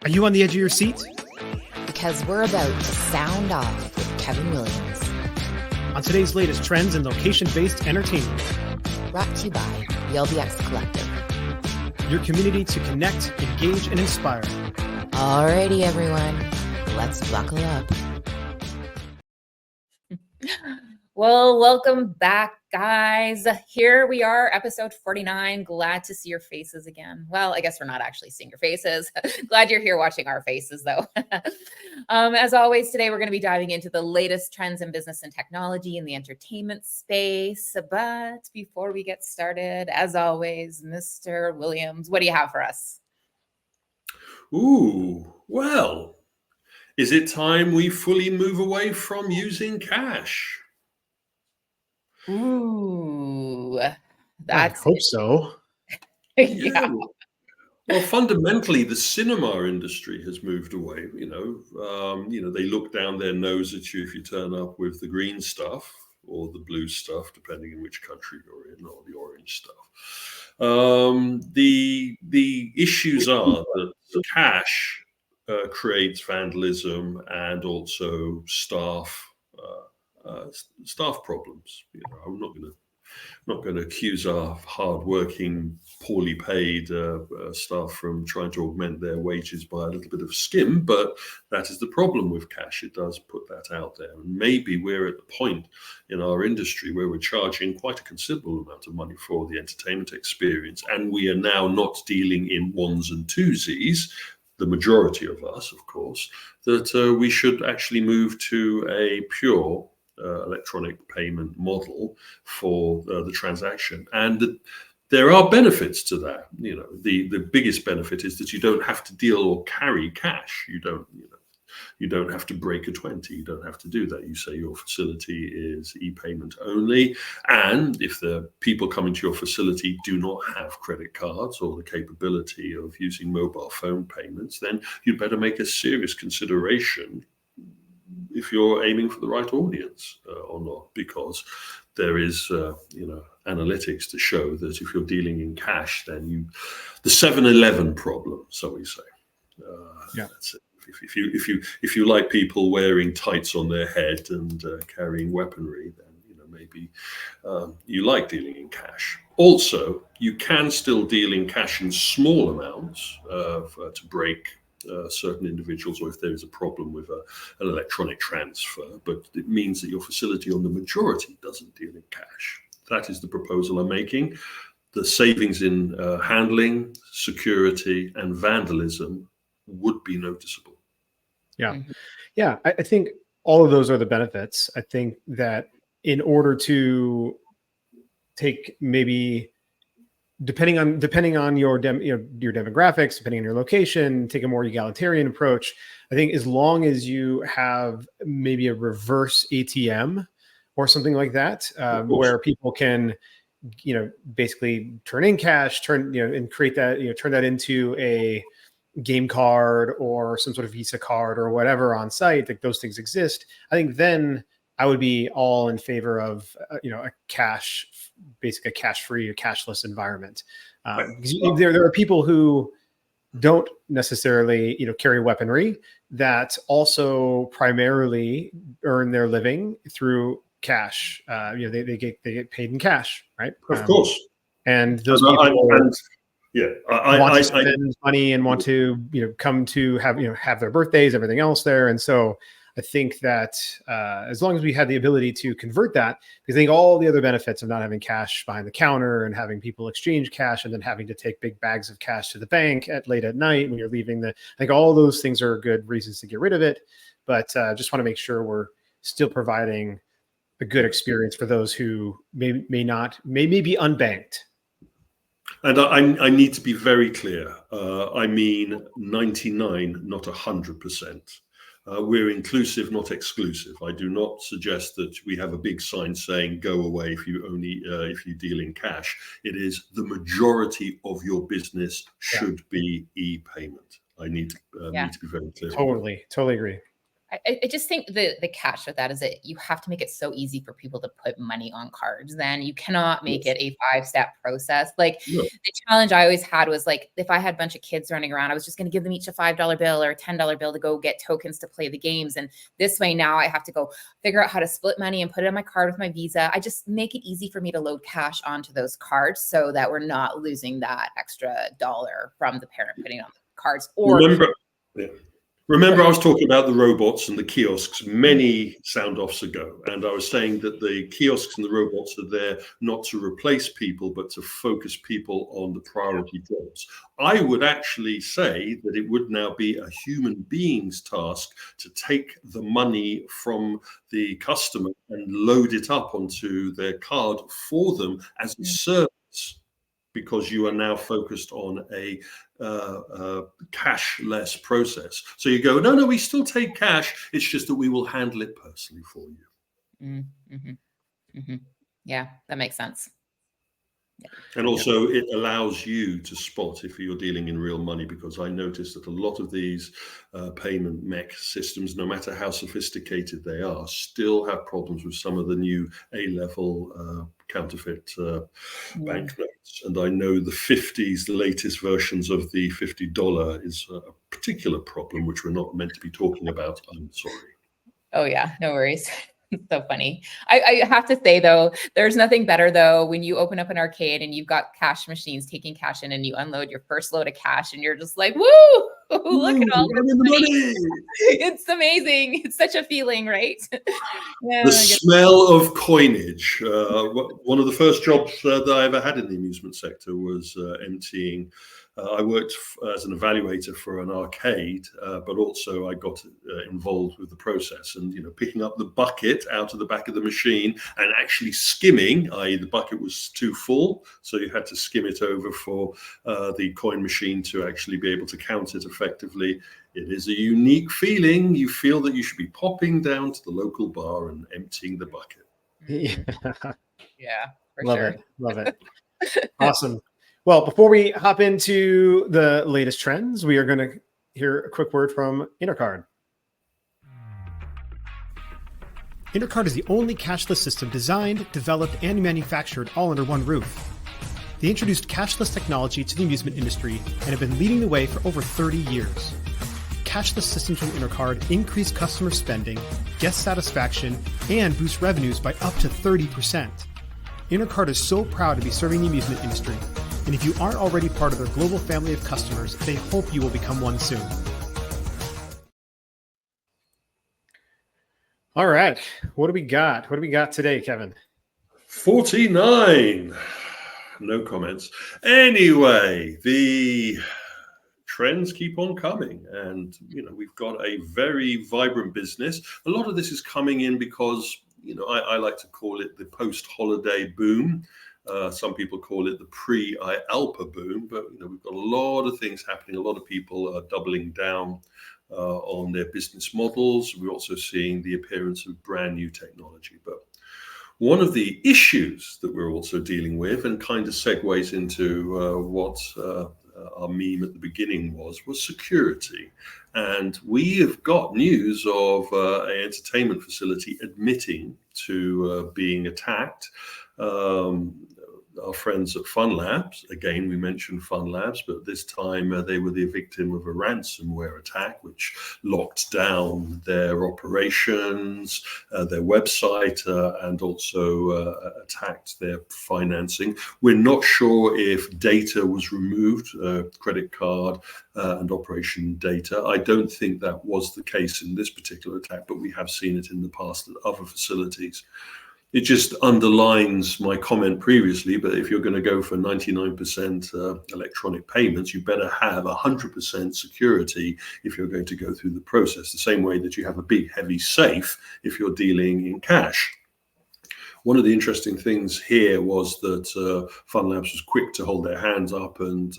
Are you on the edge of your seat? Because we're about to sound off with Kevin Williams. On today's latest trends in location-based entertainment. Brought to you by the LBX Collective. Your community to connect, engage, and inspire. Alrighty, everyone. Let's buckle up. Well, welcome back, guys. Here we are, episode 49. Glad to see your faces again. Well, I guess we're not actually seeing your faces. Glad you're here watching our faces, though. As always, today we're going to be diving into the latest trends in business and technology in the entertainment space. But before we get started, as always, Mr. Williams, what do you have for us? Ooh, well, is it time we fully move away from using cash? Ooh, I hope so. Yeah. Well, fundamentally, the cinema industry has moved away. They look down their nose at you if you turn up with the green stuff or the blue stuff, depending on which country you're in, or the orange stuff. The issues are that the cash creates vandalism and also staff problems. I'm not going to accuse our hardworking, poorly paid staff from trying to augment their wages by a little bit of skim, but that is the problem with cash. It does put that out there. And maybe we're at the point in our industry where we're charging quite a considerable amount of money for the entertainment experience, and we are now not dealing in ones and twosies, the majority of us, of course, that we should actually move to a pure electronic payment model for the transaction. And there are benefits to that. The biggest benefit is that you don't have to deal or carry cash. You don't have to break a 20. You don't have to do that. You say your facility is e-payment only. And if the people coming to your facility do not have credit cards or the capability of using mobile phone payments, then you'd better make a serious consideration if you're aiming for the right audience or not, because there is, analytics to show that if you're dealing in cash, then the 7-Eleven problem, so we say. That's it. If you like people wearing tights on their head and carrying weaponry, then maybe you like dealing in cash. Also, you can still deal in cash in small amounts to break certain individuals, or if there is a problem with an electronic transfer, but it means that your facility on the majority doesn't deal in cash. That is the proposal I'm making. The savings in handling, security, and vandalism would be noticeable. Yeah, I think all of those are the benefits. I think that in order to take maybe depending on your demographics, depending on your location, take a more egalitarian approach. I think as long as you have maybe a reverse ATM or something like that, where people can, basically turn in cash, and create that, turn that into a game card or some sort of Visa card or whatever on site, like those things exist. I think then I would be all in favor of, a cash-free or cashless environment. There are people who don't necessarily, carry weaponry that also primarily earn their living through cash. They get paid in cash, right? Of course. And those people want to spend money and want to, come to have their birthdays, everything else there. And so I think that as long as we had the ability to convert that, because I think all the other benefits of not having cash behind the counter and having people exchange cash and then having to take big bags of cash to the bank late at night when you're leaving I think all those things are good reasons to get rid of it. But just want to make sure we're still providing a good experience for those who may be unbanked. And I need to be very clear. I mean 99, not 100%. We're inclusive, not exclusive. I do not suggest that we have a big sign saying "Go away if you deal in cash." It is the majority of your business should be e-payment. I need to be very clear. Totally agree. I just think the catch with that is that you have to make it so easy for people to put money on cards. Then you cannot make it a 5-step process. Like No. the challenge I always had was like, if I had a bunch of kids running around, I was just going to give them each a $5 bill or a $10 bill to go get tokens to play the games. And this way now I have to go figure out how to split money and put it on my card with my Visa. I just make it easy for me to load cash onto those cards so that we're not losing that extra dollar from the parent putting on the cards. Or Remember, I was talking about the robots and the kiosks many sound offs ago, and I was saying that the kiosks and the robots are there not to replace people, but to focus people on the priority jobs. I would actually say that it would now be a human being's task to take the money from the customer and load it up onto their card for them as a service, because you are now focused on a cashless process. So you go, no, we still take cash. It's just that we will handle it personally for you. Yeah, that makes sense. Yeah. And also it allows you to spot if you're dealing in real money, because I noticed that a lot of these payment mech systems, no matter how sophisticated they are, still have problems with some of the new A-level counterfeit banknotes. And I know the 50s, the latest versions of the $50 is a particular problem, which we're not meant to be talking about. I'm sorry. Oh yeah, no worries. So funny. I have to say though, there's nothing better though when you open up an arcade and you've got cash machines taking cash in and you unload your first load of cash and you're just like, woo, look at all this money. It's amazing. It's such a feeling, right? Yeah, the smell of coinage. One of the first jobs that I ever had in the amusement sector was emptying. I worked as an evaluator for an arcade, but also I got involved with the process and, picking up the bucket out of the back of the machine and actually skimming, i.e. the bucket was too full. So you had to skim it over for the coin machine to actually be able to count it effectively. It is a unique feeling. You feel that you should be popping down to the local bar and emptying the bucket. Yeah, for Love sure. it. Love it. Awesome. Well, before we hop into the latest trends, we are going to hear a quick word from Intercard. Intercard is the only cashless system designed, developed, and manufactured all under one roof. They introduced cashless technology to the amusement industry and have been leading the way for over 30 years. Cashless systems from Intercard increase customer spending, guest satisfaction, and boost revenues by up to 30%. Intercard is so proud to be serving the amusement industry, and if you aren't already part of their global family of customers, they hope you will become one soon. All right, what do we got? What do we got today, Kevin? 49. No comments. Anyway, the trends keep on coming, and we've got a very vibrant business. A lot of this is coming in because I like to call it the post-holiday boom. Some people call it the pre-IALPA boom, but we've got a lot of things happening. A lot of people are doubling down on their business models. We're also seeing the appearance of brand new technology. But one of the issues that we're also dealing with, and kind of segues into what our meme at the beginning was security. And we have got news of an entertainment facility admitting to being attacked. Our friends at Fun Labs, again, we mentioned Fun Labs, but this time they were the victim of a ransomware attack, which locked down their operations, their website, and also attacked their financing. We're not sure if data was removed, credit card and operation data. I don't think that was the case in this particular attack, but we have seen it in the past at other facilities. It just underlines my comment previously, but if you're going to go for 99% electronic payments, you better have 100% security if you're going to go through the process, the same way that you have a big, heavy safe if you're dealing in cash. One of the interesting things here was that Fun Labs was quick to hold their hands up and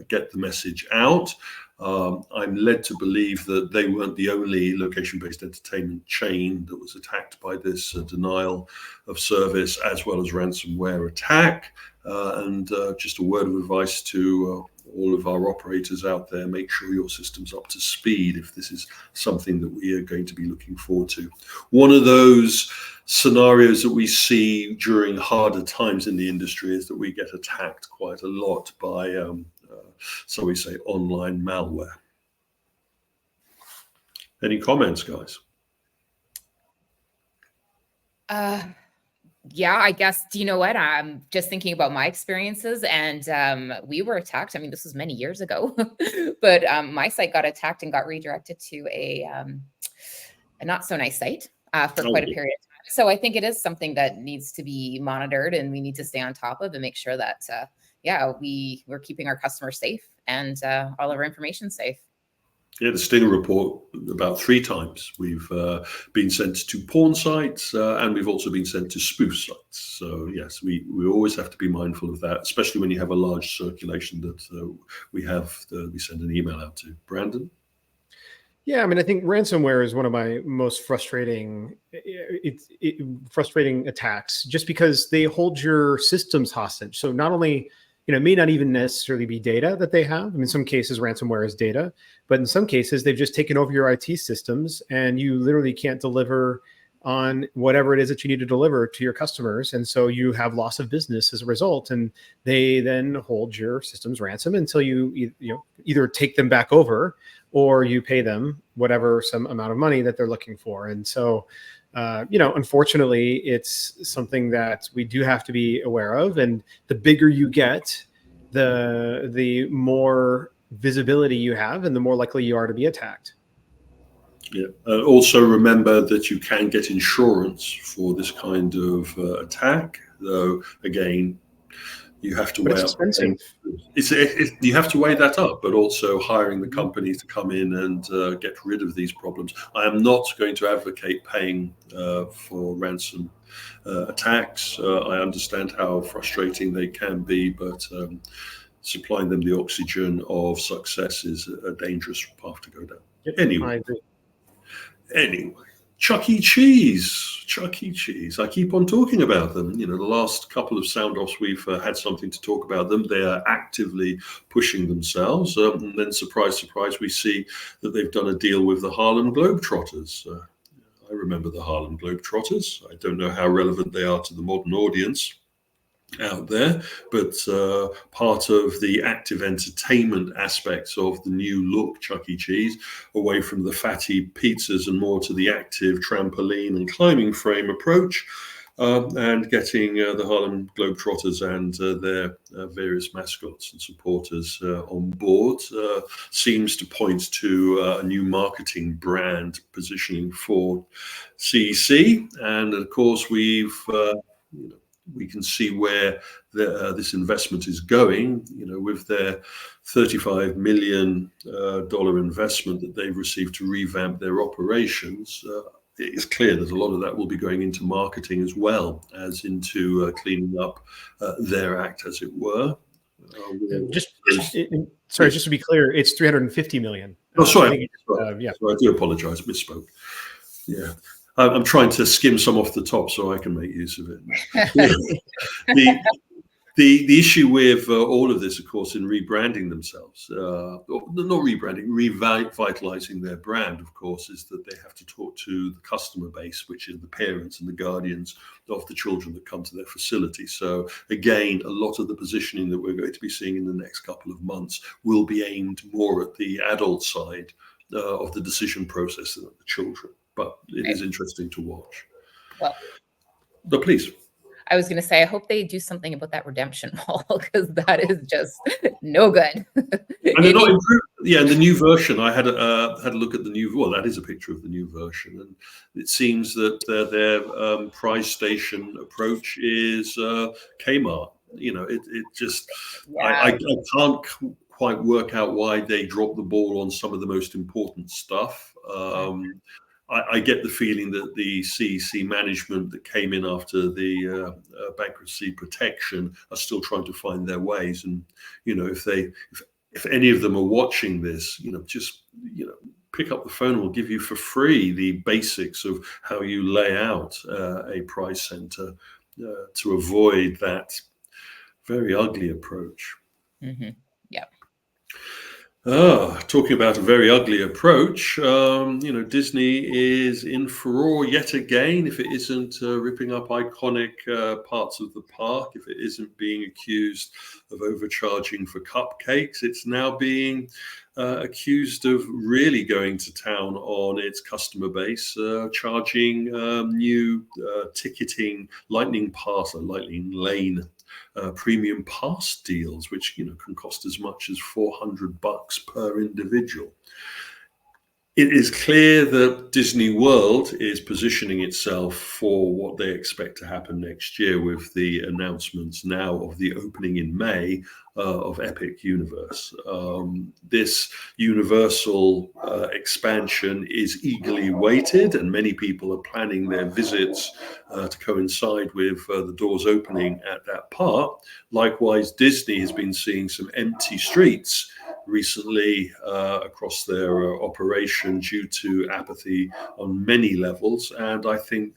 get the message out. I'm led to believe that they weren't the only location-based entertainment chain that was attacked by this denial of service as well as ransomware attack. And just a word of advice to all of our operators out there, make sure your system's up to speed if this is something that we are going to be looking forward to. One of those scenarios that we see during harder times in the industry is that we get attacked quite a lot by, so we say, online malware. Any comments, guys? Yeah, I guess, do you know what? I'm just thinking about my experiences, and we were attacked. I mean, this was many years ago, but my site got attacked and got redirected to a not so nice site for quite a period of time. So I think it is something that needs to be monitored, and we need to stay on top of and make sure that, we're keeping our customers safe and all of our information safe. Yeah, the Stinger report, about 3 times we've been sent to porn sites, and we've also been sent to spoof sites. So yes, we always have to be mindful of that, especially when you have a large circulation that we send an email out to. Brandon? Yeah, I mean, I think ransomware is one of my most frustrating attacks, just because they hold your systems hostage. So not only, it may not even necessarily be data that they have. I mean, in some cases, ransomware is data, but in some cases, they've just taken over your IT systems, and you literally can't deliver on whatever it is that you need to deliver to your customers. And so you have loss of business as a result. And they then hold your systems ransom until you either take them back over or you pay them some amount of money that they're looking for. And so, unfortunately, it's something that we do have to be aware of. And the bigger you get, the more visibility you have and the more likely you are to be attacked. Yeah. Also remember that you can get insurance for this kind of attack, though again, you have to weigh up. You have to weigh that up, but also hiring the company to come in and get rid of these problems. I am not going to advocate paying for ransom attacks. I understand how frustrating they can be, but supplying them the oxygen of success is a dangerous path to go down. Anyway, Chuck E. Cheese. I keep on talking about them. The last couple of sound offs we've had something to talk about them. They are actively pushing themselves. And then, surprise, surprise, we see that they've done a deal with the Harlem Globetrotters. I remember the Harlem Globetrotters. I don't know how relevant they are to the modern audience out there, but part of the active entertainment aspects of the new look Chuck E. Cheese, away from the fatty pizzas and more to the active trampoline and climbing frame approach, and getting the Harlem Globetrotters and their various mascots and supporters on board seems to point to a new marketing brand positioning for CEC. And of course, we can see where this investment is going, with their $35 million investment that they've received to revamp their operations. It's clear that a lot of that will be going into marketing as well as into cleaning up their act, as it were. Just to be clear, it's $350 million. Oh, sorry. Yeah. So I do apologize. I misspoke. Yeah. I'm trying to skim some off the top so I can make use of it. The issue with all of this, of course, in rebranding themselves, not rebranding, revitalizing their brand, of course, is that they have to talk to the customer base, which is the parents and the guardians of the children that come to their facility. So again, a lot of the positioning that we're going to be seeing in the next couple of months will be aimed more at the adult side of the decision process than at the children. But it is interesting to watch. Well, but please. I was going to say, I hope they do something about that redemption model, because that is just no good. And they're not improved. Yeah, and the new version, I had a look at the new. Well, that is a picture of the new version, and it seems that their price station approach is Kmart. It just I can't quite work out why they dropped the ball on some of the most important stuff. I get the feeling that the CEC management that came in after the bankruptcy protection are still trying to find their ways. And, if any of them are watching this, just pick up the phone. We'll give you for free the basics of how you lay out a price center to avoid that very ugly approach. Mm-hmm. Yeah. Talking about a very ugly approach, Disney is in furore yet again. If it isn't ripping up iconic parts of the park, if it isn't being accused of overcharging for cupcakes, it's now being accused of really going to town on its customer base, charging new ticketing lightning lane premium pass deals, which can cost as much as $400 per individual. It is clear that Disney World is positioning itself for what they expect to happen next year with the announcements now of the opening in May of Epic Universe. This Universal expansion is eagerly waited, and many people are planning their visits to coincide with the doors opening at that park. Likewise, Disney has been seeing some empty streets recently across their operation due to apathy on many levels. And I think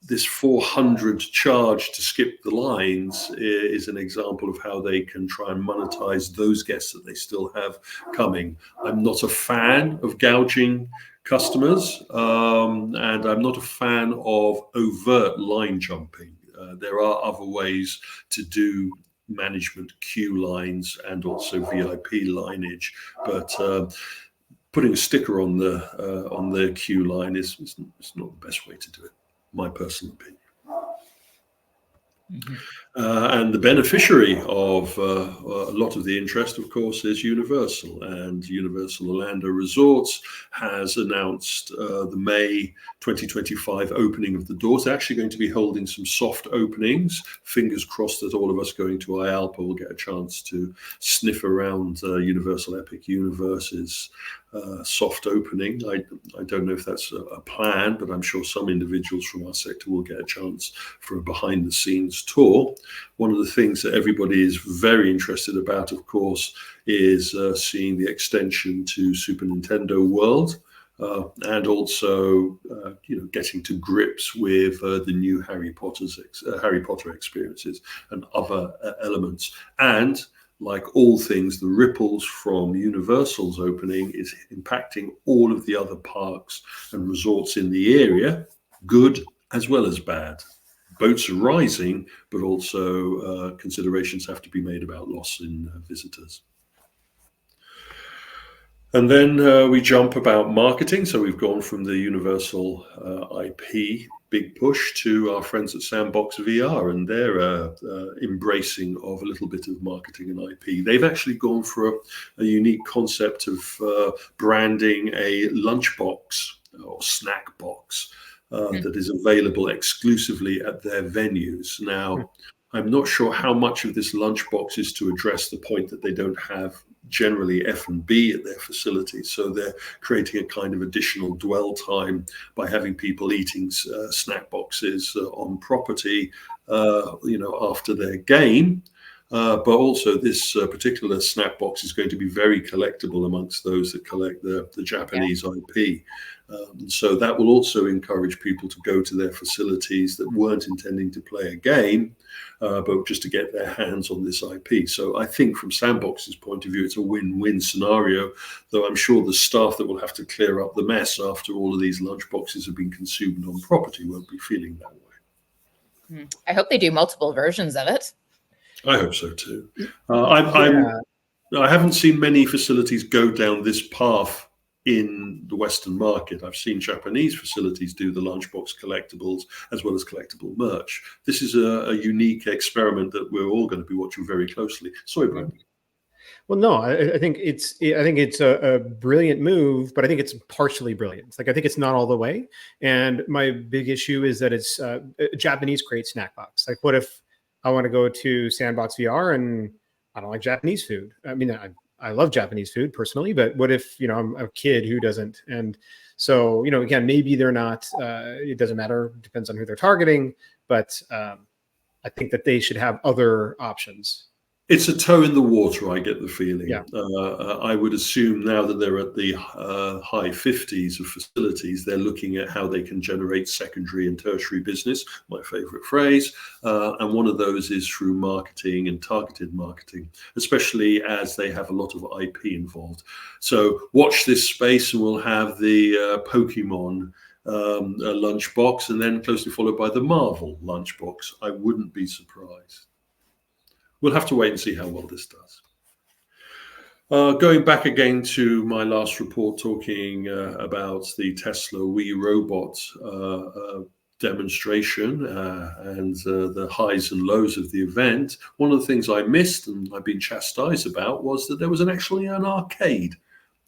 this 400 charge to skip the lines is an example of how they can try and monetize those guests that they still have coming. I'm not a fan of gouging customers, and I'm not a fan of overt line jumping. There are other ways to do management queue lines and also VIP lineage, but putting a sticker on the queue line is not the best way to do it, my personal opinion. Mm-hmm. And the beneficiary of a lot of the interest, of course, is Universal. And Universal Orlando Resorts has announced the May 2025 opening of the doors. They're actually going to be holding some soft openings. Fingers crossed that all of us going to IALPA will get a chance to sniff around Universal Epic Universe's soft opening. I don't know if that's a plan, but I'm sure some individuals from our sector will get a chance for a behind-the-scenes tour. One of the things that everybody is very interested about, of course, is seeing the extension to Super Nintendo World, and also, getting to grips with the new Harry Potter experiences and other elements. And like all things, the ripples from Universal's opening is impacting all of the other parks and resorts in the area, good as well as bad. Boats are rising, but also considerations have to be made about loss in visitors. And then we jump about marketing. So we've gone from the Universal IP big push to our friends at Sandbox VR and their embracing of a little bit of marketing and IP. They've actually gone for a unique concept of branding a lunchbox or snack box that is available exclusively at their venues. Now, I'm not sure how much of this lunchbox is to address the point that they don't have generally F&B at their facilities, so they're creating a kind of additional dwell time by having people eating snack boxes on property, after their game. But also this particular snack box is going to be very collectible amongst those that collect the Japanese IP. So that will also encourage people to go to their facilities that weren't intending to play a game, but just to get their hands on this IP. So I think from Sandbox's point of view, it's a win-win scenario, though I'm sure the staff that will have to clear up the mess after all of these lunchboxes have been consumed on property won't be feeling that way. I hope they do multiple versions of it. I hope so too. I haven't seen many facilities go down this path in the Western market. I've seen Japanese facilities do the lunchbox collectibles as well as collectible merch. This is a unique experiment that we're all going to be watching very closely. Sorry, Brandon. Well, no, I think it's a brilliant move, but I think it's partially brilliant. Like, I think it's not all the way. And my big issue is that it's Japanese create snack box. Like, what if I want to go to Sandbox VR and I don't like Japanese food? I mean, I love Japanese food personally, but what if, I'm a kid who doesn't? And so, again, maybe they're not, it doesn't matter. It depends on who they're targeting, but I think that they should have other options. It's a toe in the water, I get the feeling. Yeah. I would assume now that they're at the high 50s of facilities, they're looking at how they can generate secondary and tertiary business, my favorite phrase. And one of those is through marketing and targeted marketing, especially as they have a lot of IP involved. So watch this space and we'll have the Pokemon lunchbox and then closely followed by the Marvel lunchbox. I wouldn't be surprised. We'll have to wait and see how well this does. Going back again to my last report talking about the Tesla We Robot demonstration and the highs and lows of the event, one of the things I missed and I've been chastised about was that there was actually an arcade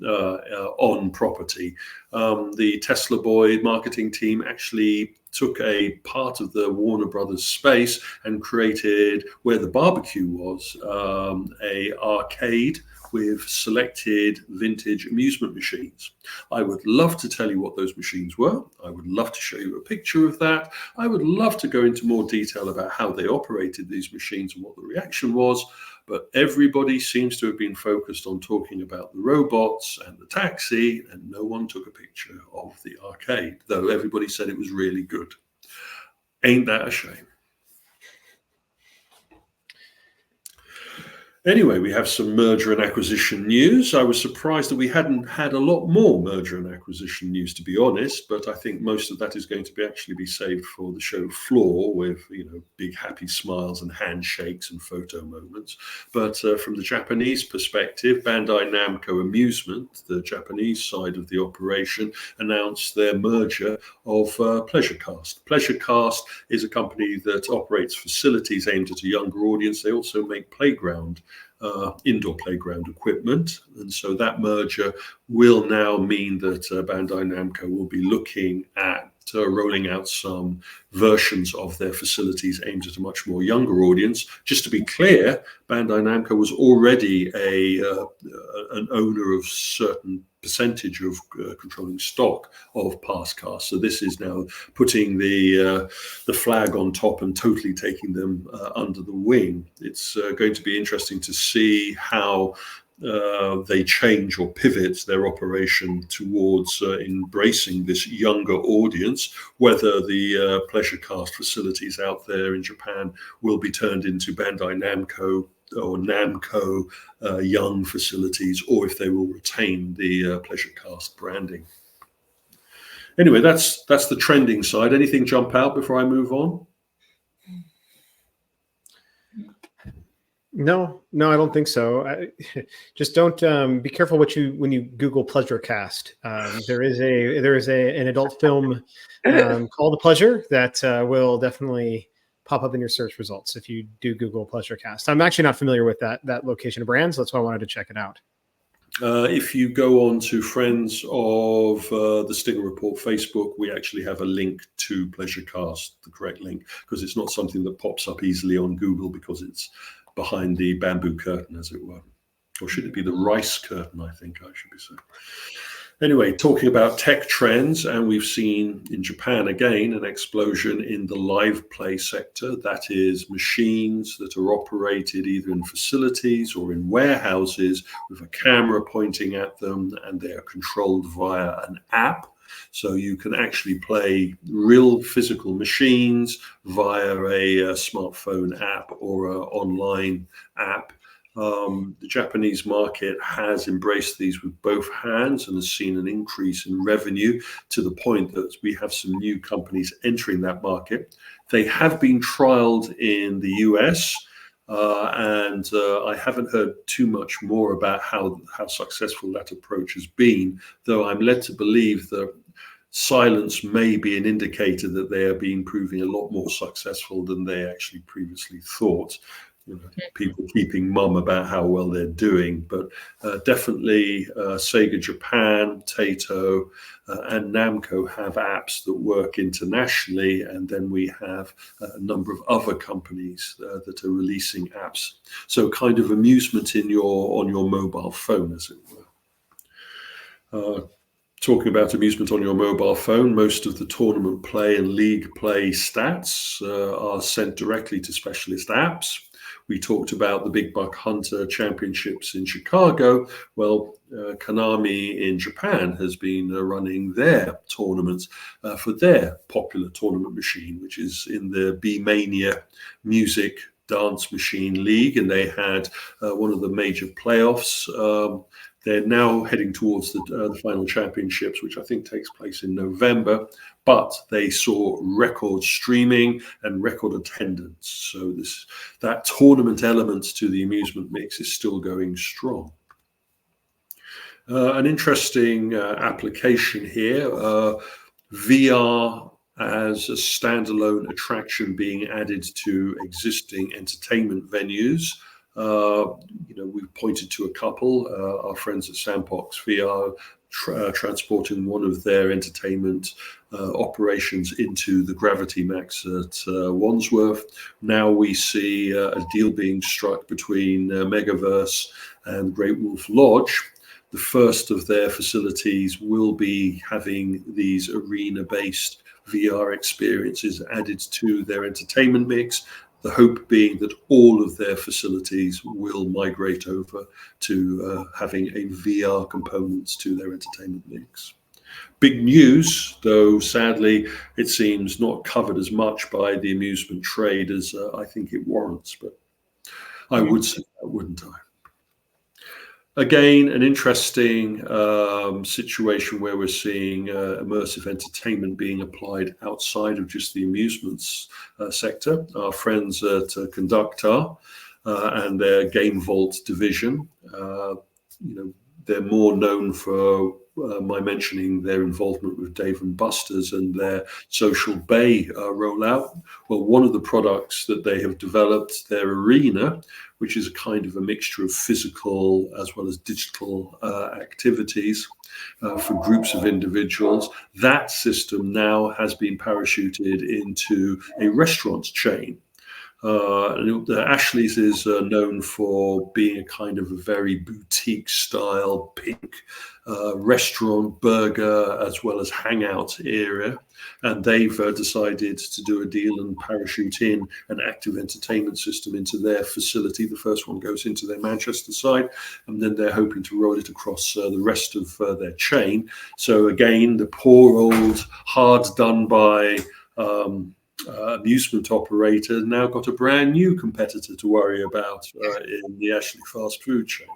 on property. The Tesla Boy marketing team actually took a part of the Warner Brothers space and created, where the barbecue was, a arcade with selected vintage amusement machines. I would love to tell you what those machines were. I would love to show you a picture of that. I would love to go into more detail about how they operated these machines and what the reaction was. But everybody seems to have been focused on talking about the robots and the taxi, and no one took a picture of the arcade, though everybody said it was really good. Ain't that a shame? Anyway, we have some merger and acquisition news. I was surprised that we hadn't had a lot more merger and acquisition news, to be honest, but I think most of that is going to be actually be saved for the show floor with, big happy smiles and handshakes and photo moments. But from the Japanese perspective, Bandai Namco Amusement, the Japanese side of the operation, announced their merger of PleasureCast. PleasureCast is a company that operates facilities aimed at a younger audience. They also make indoor playground equipment, and so that merger will now mean that Bandai Namco will be looking at rolling out some versions of their facilities aimed at a much more younger audience. Just to be clear, Bandai Namco was already an owner of certain percentage of controlling stock of Passcast. So this is now putting the flag on top and totally taking them under the wing. It's going to be interesting to see how they change or pivot their operation towards embracing this younger audience, whether the PleasureCast facilities out there in Japan will be turned into Bandai Namco or Namco young facilities, or if they will retain the PleasureCast branding. Anyway, that's the trending side. Anything jump out before I move on? No, I don't think so. Just don't be careful when you Google PleasureCast. There is an adult film called The Pleasure that will definitely pop up in your search results if you do Google PleasureCast. I'm actually not familiar with that location of brands, so that's why I wanted to check it out. If you go on to Friends of the Stinger Report Facebook, we actually have a link to PleasureCast, the correct link, because it's not something that pops up easily on Google because it's behind the bamboo curtain, as it were. Or should it be the rice curtain, I think I should be saying. Anyway, talking about tech trends, and we've seen in Japan, again, an explosion in the live play sector. That is machines that are operated either in facilities or in warehouses with a camera pointing at them, and they are controlled via an app. So you can actually play real physical machines via a smartphone app or an online app. The Japanese market has embraced these with both hands and has seen an increase in revenue to the point that we have some new companies entering that market. They have been trialed in the US, and I haven't heard too much more about how successful that approach has been, though I'm led to believe that silence may be an indicator that they are proving a lot more successful than they actually previously thought. People keeping mum about how well they're doing, but definitely Sega Japan, Taito, and Namco have apps that work internationally, and then we have a number of other companies that are releasing apps. So kind of amusement on your mobile phone, as it were. Talking about amusement on your mobile phone, most of the tournament play and league play stats are sent directly to specialist apps. We talked about the Big Buck Hunter Championships in Chicago. Well, Konami in Japan has been running their tournaments for their popular tournament machine, which is in the B-Mania Music Dance Machine League, and they had one of the major playoffs. They're now heading towards the final championships, which I think takes place in November. But they saw record streaming and record attendance. So that tournament element to the amusement mix is still going strong. An interesting application here, VR as a standalone attraction being added to existing entertainment venues. We've pointed to a couple, our friends at Sandbox VR transporting one of their entertainment operations into the Gravity Max at Wandsworth. Now we see a deal being struck between Megaverse and Great Wolf Lodge. The first of their facilities will be having these arena-based VR experiences added to their entertainment mix. The hope being that all of their facilities will migrate over to having a VR components to their entertainment mix. Big news, though sadly it seems not covered as much by the amusement trade as I think it warrants, but I would say that, wouldn't I? Again, an interesting situation where we're seeing immersive entertainment being applied outside of just the amusements sector. Our friends at Conductor and their Game Vault division, they're more known for my mentioning their involvement with Dave & Buster's and their Social Bay rollout. Well, one of the products that they have developed, their Arena, which is a kind of a mixture of physical as well as digital activities for groups of individuals. That system now has been parachuted into a restaurant chain. Ashley's is known for being a kind of a very boutique style pink restaurant, burger, as well as hangout area. And they've decided to do a deal and parachute in an active entertainment system into their facility. The first one goes into their Manchester site, and then they're hoping to roll it across the rest of their chain. So again, the poor old hard done by amusement operator now got a brand new competitor to worry about in the Ashley fast food chain.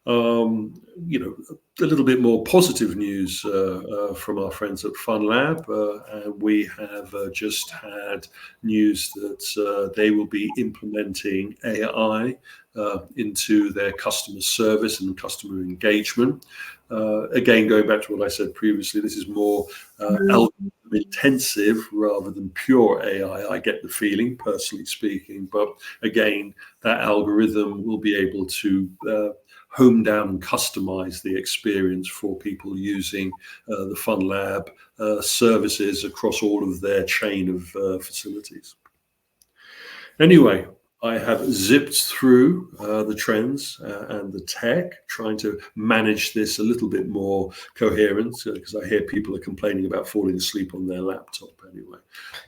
A little bit more positive news from our friends at FunLab. And we have just had news that they will be implementing AI into their customer service and customer engagement. Again, going back to what I said previously, this is more algorithm intensive rather than pure AI, I get the feeling, personally speaking. But again, that algorithm will be able to home down and customize the experience for people using the FunLab services across all of their chain of facilities. Anyway, I have zipped through the trends and the tech, trying to manage this a little bit more coherent, because I hear people are complaining about falling asleep on their laptop anyway.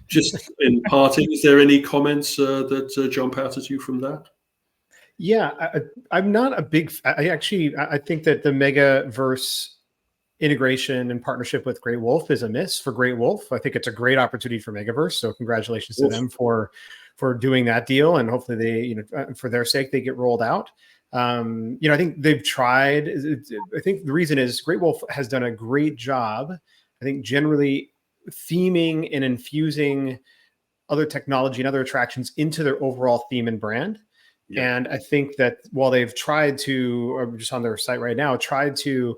Just in parting, is there any comments that jump out at you from that? Yeah, I'm not a big. I think that the Megaverse integration and partnership with Great Wolf is a miss for Great Wolf. I think it's a great opportunity for Megaverse. So congratulations to them for doing that deal, and hopefully they, for their sake, they get rolled out. I think they've tried. I think the reason is Great Wolf has done a great job, I think, generally theming and infusing other technology and other attractions into their overall theme and brand. Yeah. And I think that while they've tried to, or just on their site right now, tried to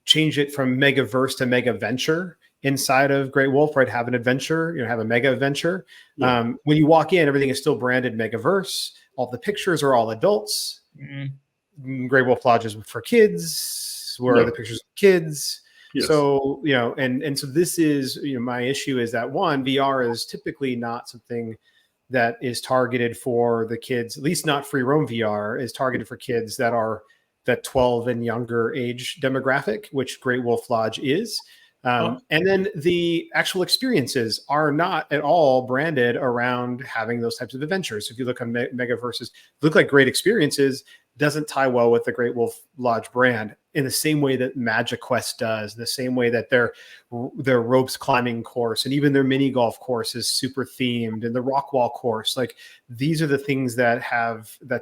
change it from Megaverse to Mega Venture inside of Great Wolf, right? Have an adventure, have a mega adventure. Yeah. When you walk in, everything is still branded Megaverse. All the pictures are all adults. Mm-hmm. Great Wolf Lodge is for kids. Where are the pictures of kids? Yes. So, and so this is, my issue is that one, VR is typically not something that is targeted for the kids, at least not free roam VR is targeted for kids that are that 12 and younger age demographic, which Great Wolf Lodge is. And then the actual experiences are not at all branded around having those types of adventures. If you look on Megaverses, look like great experiences, doesn't tie well with the Great Wolf Lodge brand in the same way that Magic Quest does, the same way that their ropes climbing course and even their mini golf course is super themed, and the rock wall course. Like, these are the things that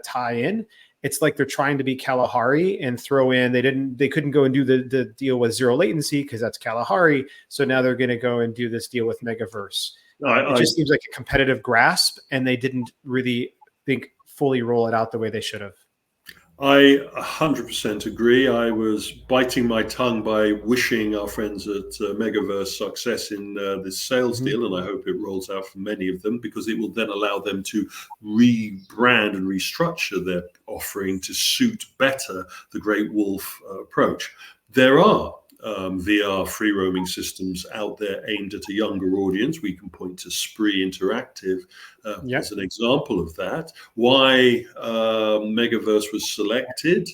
tie in. It's like they're trying to be Kalahari and throw in, they couldn't go and do the deal with zero latency because that's Kalahari. So now they're going to go and do this deal with Megaverse. It just seems like a competitive grasp, and they didn't really fully roll it out the way they should have. I 100% agree. I was biting my tongue by wishing our friends at Megaverse success in this sales deal, and I hope it rolls out for many of them, because it will then allow them to rebrand and restructure their offering to suit better the Great Wolf approach. There are VR free roaming systems out there aimed at a younger audience. We can point to Spree Interactive as an example of that. Why Megaverse was selected,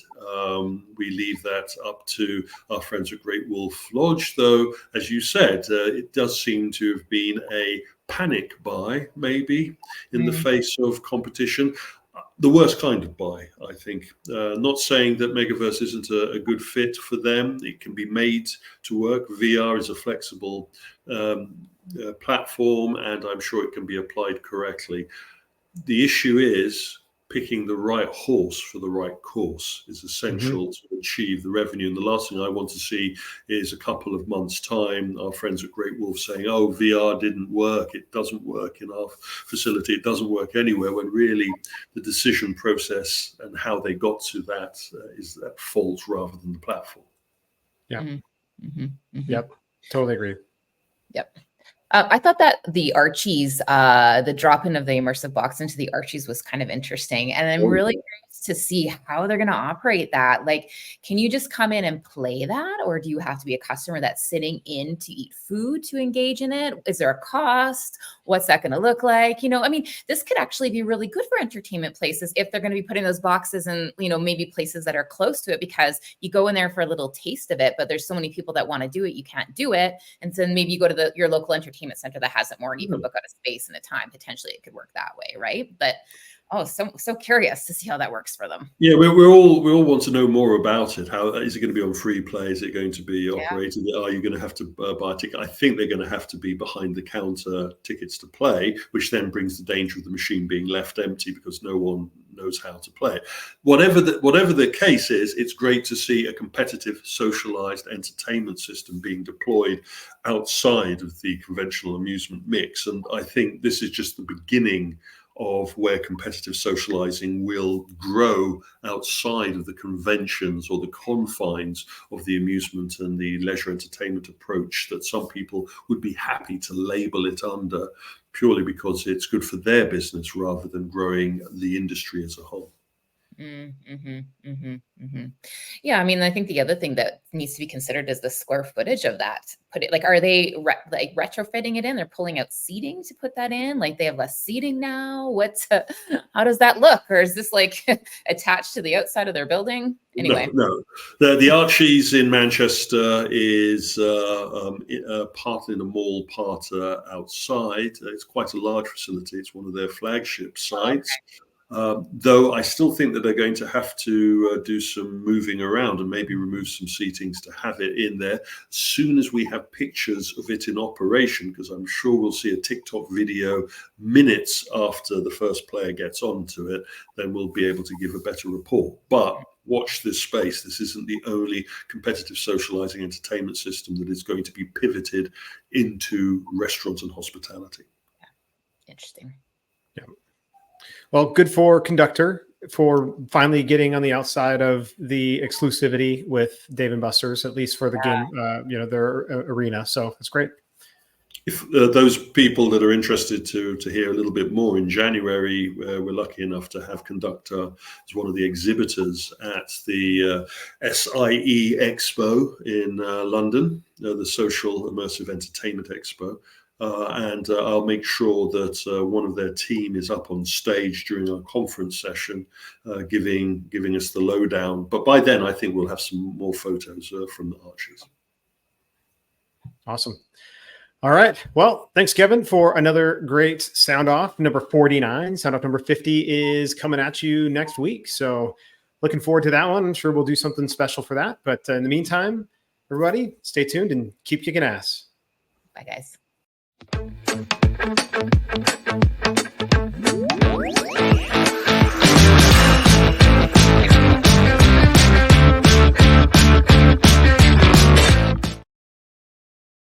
we leave that up to our friends at Great Wolf Lodge, though, as you said, it does seem to have been a panic buy, maybe, in the face of competition. The worst kind of buy, I think. Not saying that Megaverse isn't a good fit for them. It can be made to work. VR is a flexible platform, and I'm sure it can be applied correctly. The issue is picking the right horse for the right course is essential to achieve the revenue. And the last thing I want to see is a couple of months' time, our friends at Great Wolf saying, oh, VR didn't work. It doesn't work in our facility. It doesn't work anywhere, when really the decision process and how they got to that is at fault rather than the platform. Yeah. Yep. Totally agree. Yep. I thought that the Archies, the drop-in of the immersive box into the Archies was kind of interesting. And I'm really curious to see how they're going to operate that. Like, can you just come in and play that? Or do you have to be a customer that's sitting in to eat food to engage in it? Is there a cost? What's that going to look like? You know, I mean, this could actually be really good for entertainment places if they're going to be putting those boxes in, you know, maybe places that are close to it, because you go in there for a little taste of it, but there's so many people that want to do it, you can't do it. And so maybe you go to your local entertainment center that has it more, and you can book out a space and a time. Potentially it could work that way, right? But so curious to see how that works for them. Yeah, we all want to know more about it. How is it going to be on free play? Is it going to be operated? Are you going to have to buy a ticket? I think they're going to have to be behind the counter tickets to play, which then brings the danger of the machine being left empty because no one knows how to play it. Whatever the case is, it's great to see a competitive, socialized entertainment system being deployed outside of the conventional amusement mix. And I think this is just the beginning of where competitive socializing will grow outside of the conventions or the confines of the amusement and the leisure entertainment approach that some people would be happy to label it under, purely because it's good for their business rather than growing the industry as a whole. Yeah, I mean, I think the other thing that needs to be considered is the square footage of that. Are they retrofitting it in? They're pulling out seating to put that in. Like, they have less seating now. How does that look? Or is this like attached to the outside of their building? Anyway, no. The Archies in Manchester is part in a mall, part outside. It's quite a large facility. It's one of their flagship sites. Okay. Though I still think that they're going to have to do some moving around and maybe remove some seatings to have it in there. As soon as we have pictures of it in operation, because I'm sure we'll see a TikTok video minutes after the first player gets onto it, then we'll be able to give a better report. But watch this space. This isn't the only competitive socializing entertainment system that is going to be pivoted into restaurants and hospitality. Yeah. Interesting. Yeah. Well, good for Conductor for finally getting on the outside of the exclusivity with Dave & Buster's, at least for the game, their arena. So it's great. If those people that are interested to hear a little bit more, in January, we're lucky enough to have Conductor as one of the exhibitors at the SIE Expo in London, the Social Immersive Entertainment Expo. And I'll make sure that one of their team is up on stage during our conference session, giving us the lowdown. But by then, I think we'll have some more photos from the Archies. Awesome. All right. Well, thanks, Kevin, for another great sound off. Number 49, sound off number 50 is coming at you next week. So looking forward to that one. I'm sure we'll do something special for that. But in the meantime, everybody, stay tuned and keep kicking ass. Bye, guys.